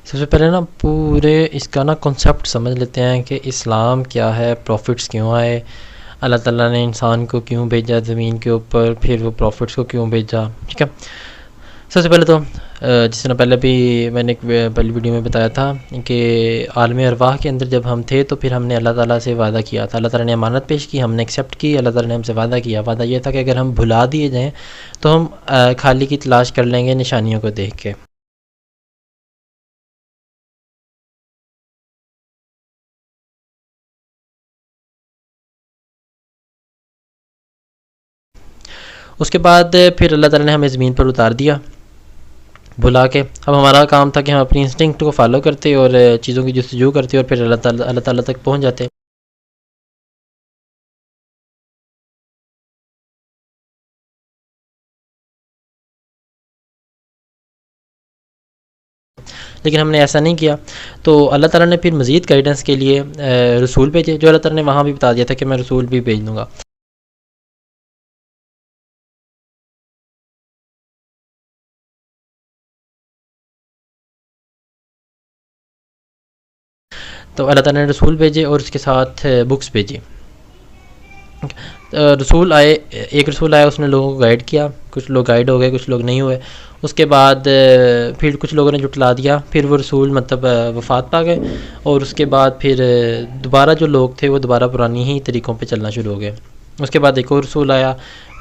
سب سے پہلے نا پورے اس کا نا کنسیپٹ سمجھ لیتے ہیں کہ اسلام کیا ہے، پروفٹس کیوں آئے، اللہ تعالیٰ نے انسان کو کیوں بھیجا زمین کے اوپر، پھر وہ پروفٹس کو کیوں بھیجا. ٹھیک ہے، سب سے پہلے تو جس طرح پہلے بھی میں نے ایک پہلی ویڈیو میں بتایا تھا کہ عالم ارواح کے اندر جب ہم تھے تو پھر ہم نے اللہ تعالیٰ سے وعدہ کیا تھا، اللہ تعالیٰ نے امانت پیش کی، ہم نے ایکسیپٹ کی، اللہ تعالیٰ نے ہم سے وعدہ کیا. وعدہ یہ تھا کہ اگر ہم بھلا دیے جائیں تو ہم خالی کی تلاش کر لیں گے نشانیوں کو دیکھ کے. اس کے بعد پھر اللہ تعالیٰ نے ہمیں زمین پر اتار دیا بھلا کے. اب ہمارا کام تھا کہ ہم اپنی انسٹنکٹ کو فالو کرتے اور چیزوں کی جستجو کرتے اور پھر اللہ تعالیٰ تک پہنچ جاتے. لیکن ہم نے ایسا نہیں کیا، تو اللہ تعالیٰ نے پھر مزید گائیڈنس کے لیے رسول بھیجے، جو اللہ تعالیٰ نے وہاں بھی بتا دیا تھا کہ میں رسول بھی بھیج دوں گا. تو اللہ تعالیٰ نے رسول بھیجے اور اس کے ساتھ بکس بھیجی. رسول آئے، ایک رسول آیا، اس نے لوگوں کو گائیڈ کیا، کچھ لوگ گائیڈ ہو گئے، کچھ لوگ نہیں ہوئے. اس کے بعد پھر کچھ لوگوں نے جھٹلا دیا، پھر وہ رسول مطلب وفات پا گئے، اور اس کے بعد پھر دوبارہ جو لوگ تھے وہ دوبارہ پرانی ہی طریقوں پہ چلنا شروع ہو گئے. اس کے بعد ایک اور رسول آیا،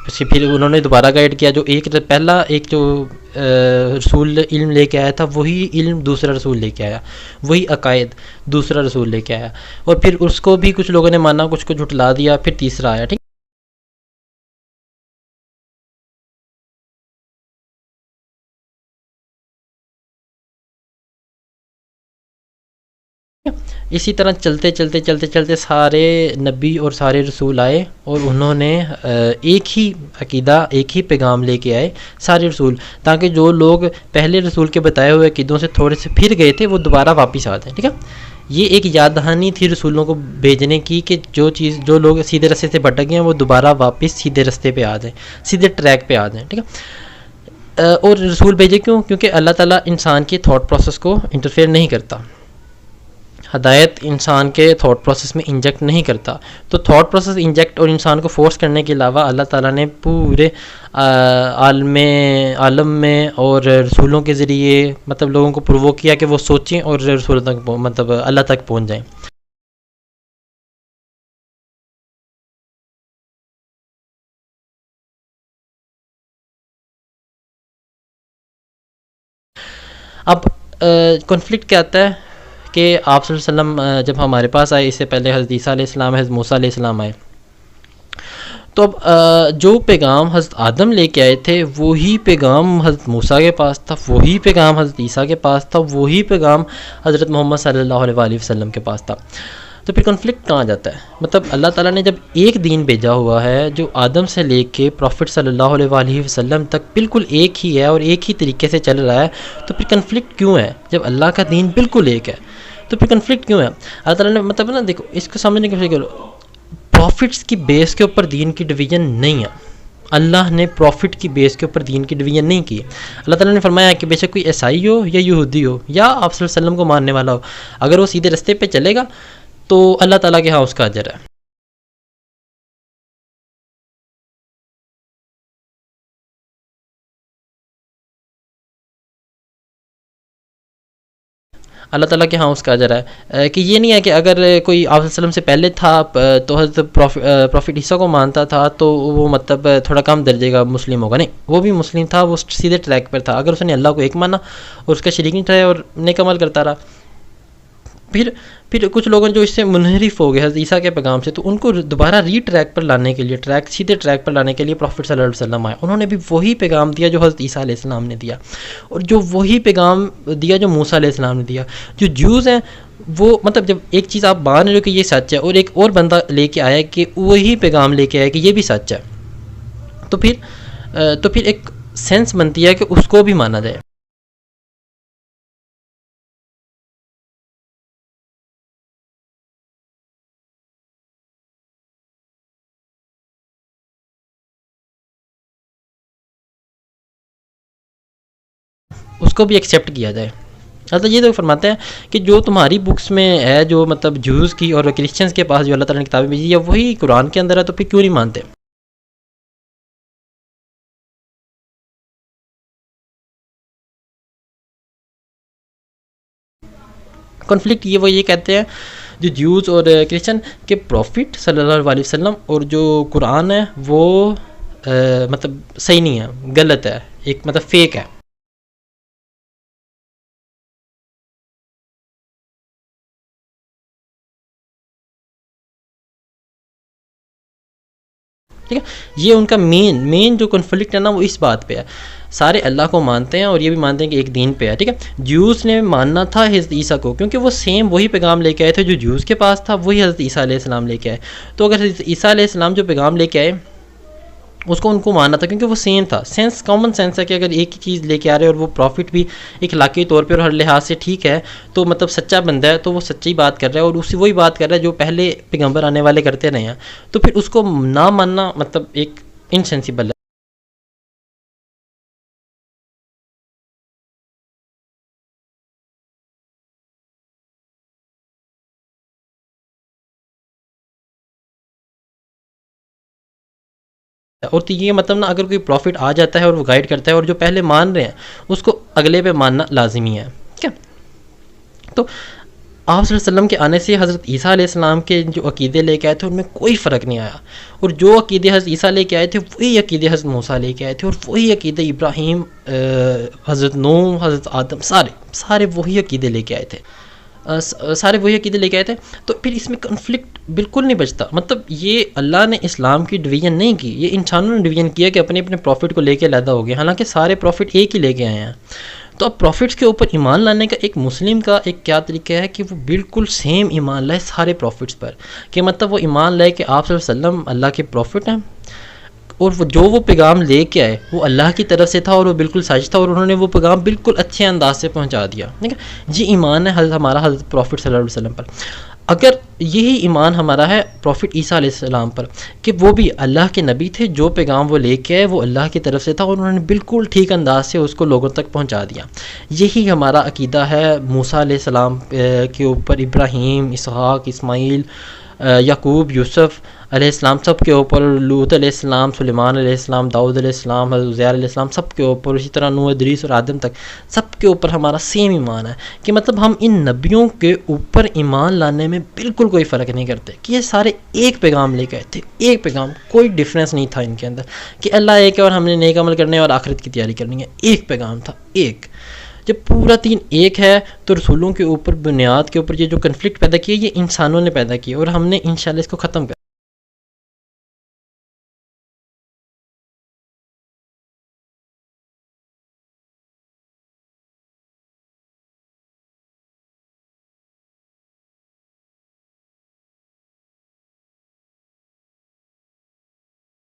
پھر انہوں نے دوبارہ گائیڈ کیا. جو پہلا ایک جو رسول علم لے کے آیا تھا وہی علم دوسرا رسول لے کے آیا، وہی عقائد دوسرا رسول لے کے آیا، اور پھر اس کو بھی کچھ لوگوں نے مانا، کچھ کو جھٹلا دیا، پھر تیسرا آیا. ٹھیک، اسی طرح چلتے چلتے چلتے چلتے سارے نبی اور سارے رسول آئے اور انہوں نے ایک ہی عقیدہ، ایک ہی پیغام لے کے آئے سارے رسول، تاکہ جو لوگ پہلے رسول کے بتائے ہوئے عقیدوں سے تھوڑے سے پھر گئے تھے وہ دوبارہ واپس آ جائیں. ٹھیک ہے، یہ ایک یاد دہانی تھی رسولوں کو بھیجنے کی کہ جو لوگ سیدھے رستے سے بھٹک گئے ہیں وہ دوبارہ واپس سیدھے رستے پہ آ جائیں، سیدھے ٹریک پہ آ جائیں. ٹھیک ہے، اور رسول بھیجے کیوں؟ کیونکہ اللہ تعالیٰ انسان کے تھاٹ پروسیس کو انٹرفیئر نہیں کرتا، ہدایت انسان کے تھاٹ پروسیس میں انجیکٹ نہیں کرتا. تو تھاٹ پروسیس انجیکٹ اور انسان کو فورس کرنے کے علاوہ اللہ تعالیٰ نے پورے عالم میں اور رسولوں کے ذریعے مطلب لوگوں کو پرووک کیا کہ وہ سوچیں اور رسولوں تک مطلب اللہ تک پہنچ جائیں. اب کنفلکٹ کیا آتا ہے کہ آپ صلی اللہ علیہ وسلم جب ہمارے پاس آئے، اس سے پہلے حضرت عیسیٰ علیہ السلام، حضرت موسیٰ علیہ السلام آئے، تو اب جو پیغام حضرت آدم لے کے آئے تھے وہی پیغام حضرت موسیٰ کے پاس تھا، وہی پیغام حضرت عیسیٰ کے پاس تھا، وہی پیغام حضرت محمد صلی اللہ علیہ وآلہ وسلم کے پاس تھا. تو پھر کنفلکٹ کہاں جاتا ہے؟ مطلب اللہ تعالیٰ نے جب ایک دین بھیجا ہوا ہے جو آدم سے لے کے پروفٹ صلی اللہ علیہ وآلہ وسلم تک بالکل ایک ہی ہے اور ایک ہی طریقے سے چل رہا ہے، تو پھر کنفلکٹ کیوں ہے؟ جب اللہ کا دین بالکل ایک ہے تو پھر کنفلکٹ کیوں ہے؟ اللہ تعالیٰ نے مطلب نا دیکھو اس کو سمجھنے کی کوشش کرو، پروفٹس کی بیس کے اوپر دین کی ڈویژن نہیں ہے. اللہ نے پروفٹ کی بیس کے اوپر دین کی ڈویژن نہیں کی. اللہ تعالیٰ نے فرمایا کہ بے شک کوئی عیسائی ہو یا یہودی ہو یا آپ صلی اللہ علیہ وسلم کو ماننے والا ہو، اگر وہ سیدھے رستے پہ چلے گا تو اللہ تعالیٰ کے ہاں اس کا اجر ہے. اللہ تعالیٰ کے ہاں اس کا اجر ہے. کہ یہ نہیں ہے کہ اگر کوئی آپ صلی اللہ علیہ وسلم سے پہلے تھا تو حضرت پروفٹ عیسیٰ کو مانتا تھا تو وہ مطلب تھوڑا کم درجے کا مسلم ہوگا. نہیں، وہ بھی مسلم تھا، وہ سیدھے ٹریک پر تھا. اگر اس نے اللہ کو ایک مانا اور اس کا شریک نہیں ٹھہرایا اور نیک عمل کرتا رہا. پھر کچھ لوگوں جو اس سے منحرف ہو گئے حضرت عیسیٰ کے پیغام سے، تو ان کو دوبارہ ری ٹریک پر لانے کے لیے، سیدھے ٹریک پر لانے کے لیے پروفٹ صلی اللہ علیہ وسلم آئے. انہوں نے بھی وہی پیغام دیا جو حضرت عیسیٰ علیہ السلام نے دیا، اور جو وہی پیغام دیا جو موسیٰ علیہ السلام نے دیا. جو جوز ہیں وہ مطلب جب ایک چیز آپ مان رہے ہو کہ یہ سچ ہے اور ایک اور بندہ لے کے آیا کہ وہی پیغام لے کے آیا کہ یہ بھی سچ ہے، تو پھر ایک سینس بنتی ہے کہ اس کو بھی مانا جائے. اس کو بھی ایکسیپٹ کیا جائے. اللہ یہ تو فرماتے ہیں کہ جو تمہاری بکس میں ہے، جو مطلب جوز کی اور کرسچنس کے پاس جو اللہ تعالیٰ نے کتابیں بھیجی ہے وہی قرآن کے اندر ہے، تو پھر کیوں نہیں مانتے؟ کنفلکٹ وہ یہ کہتے ہیں جو جیوز اور کرسچن کہ پروفٹ صلی اللہ علیہ وسلم اور جو قرآن ہے وہ مطلب صحیح نہیں ہے، غلط ہے، ایک مطلب فیک ہے. ٹھیک ہے، یہ ان کا مین جو کنفلکٹ ہے نا وہ اس بات پہ ہے. سارے اللہ کو مانتے ہیں اور یہ بھی مانتے ہیں کہ ایک دین پہ ہے. ٹھیک ہے، جیوز نے ماننا تھا حضرت عیسیٰ کو، کیونکہ وہ سیم وہی پیغام لے کے آئے تھے جو جیوز کے پاس تھا، وہی حضرت عیسیٰ علیہ السلام لے کے آئے. تو اگر حضرت عیسیٰ علیہ السلام جو پیغام لے کے آئے اس کو ان کو ماننا تھا، کیونکہ وہ سیم تھا. سینس کامن سینس ہے کہ اگر ایک ہی چیز لے کے آ رہے ہیں اور وہ پروفٹ بھی اخلاقی طور پہ اور ہر لحاظ سے ٹھیک ہے، تو مطلب سچا بندہ ہے تو وہ سچی بات کر رہا ہے اور اسی وہی بات کر رہا ہے جو پہلے پیغمبر آنے والے کرتے رہے ہیں، تو پھر اس کو نہ ماننا مطلب ایک انسینسیبل ہے. اور تو یہ مطلب نا اگر کوئی پروفٹ آ جاتا ہے اور وہ گائیڈ کرتا ہے اور جو پہلے مان رہے ہیں اس کو اگلے پہ ماننا لازمی ہے. ٹھیک ہے، تو آپ صلی اللہ علیہ وسلم کے آنے سے حضرت عیسیٰ علیہ السلام کے جو عقیدے لے کے آئے تھے ان میں کوئی فرق نہیں آیا، اور جو عقیدے حضرت عیسیٰ لے کے آئے تھے وہی عقیدے حضرت موسیٰ لے کے آئے تھے، اور وہی عقیدے ابراہیم، حضرت نوح، حضرت آدم، سارے وہی عقیدے لے کے آئے تھے. سارے وہی عقیدے لے کے آئے تھے. تو پھر اس میں کنفلکٹ بالکل نہیں بچتا. مطلب یہ اللہ نے اسلام کی ڈویژن نہیں کی، یہ انسانوں نے ڈویژن کیا کہ اپنے اپنے پروفٹ کو لے کے علیحدہ ہو گئے، حالانکہ سارے پروفٹ ایک ہی لے کے آئے ہیں. تو اب پروفٹس کے اوپر ایمان لانے کا ایک مسلم کا ایک کیا طریقہ ہے کہ وہ بالکل سیم ایمان لائے سارے پروفٹس پر، کہ مطلب وہ ایمان لائے کہ آپ صلی اللہ علیہ وسلم اللہ کے پروفٹ ہیں، اور وہ پیغام لے کے آئے وہ اللہ کی طرف سے تھا اور وہ بالکل سچ تھا، اور انہوں نے وہ پیغام بالکل اچھے انداز سے پہنچا دیا. ٹھیک ہے، یہ ایمان ہے ہمارا حضرت پروفٹ صلی اللہ علیہ وسلم پر. اگر یہی ایمان ہمارا ہے پروفٹ عیسیٰ علیہ السلام پر کہ وہ بھی اللہ کے نبی تھے، جو پیغام وہ لے کے آئے وہ اللہ کی طرف سے تھا اور انہوں نے بالکل ٹھیک انداز سے اس کو لوگوں تک پہنچا دیا. یہی ہمارا عقیدہ ہے موسیٰ علیہ السلام کے اوپر، ابراہیم، اسحاق، اسماعیل، یعقوب، یوسف علیہ السلام سب کے اوپر، لوط علیہ السلام، سلیمان علیہ السلام، داؤد علیہ السلام، حضرت عزیر علیہ السلام سب کے اوپر، اسی طرح نوح، ادریس اور آدم تک سب کے اوپر ہمارا سیم ایمان ہے. کہ مطلب ہم ان نبیوں کے اوپر ایمان لانے میں بالکل کوئی فرق نہیں کرتے، کہ یہ سارے ایک پیغام لے کے آئے تھے، ایک پیغام، کوئی ڈفرینس نہیں تھا ان کے اندر کہ اللہ ایک ہے اور ہم نے نیک عمل کرنے اور آخرت کی تیاری کرنی ہے. ایک پیغام تھا، ایک. جب پورا دین ایک ہے تو رسولوں کے اوپر، بنیاد کے اوپر یہ جو کنفلکٹ پیدا کیا یہ انسانوں نے پیدا کیا، اور ہم نے انشاءاللہ اس کو ختم کر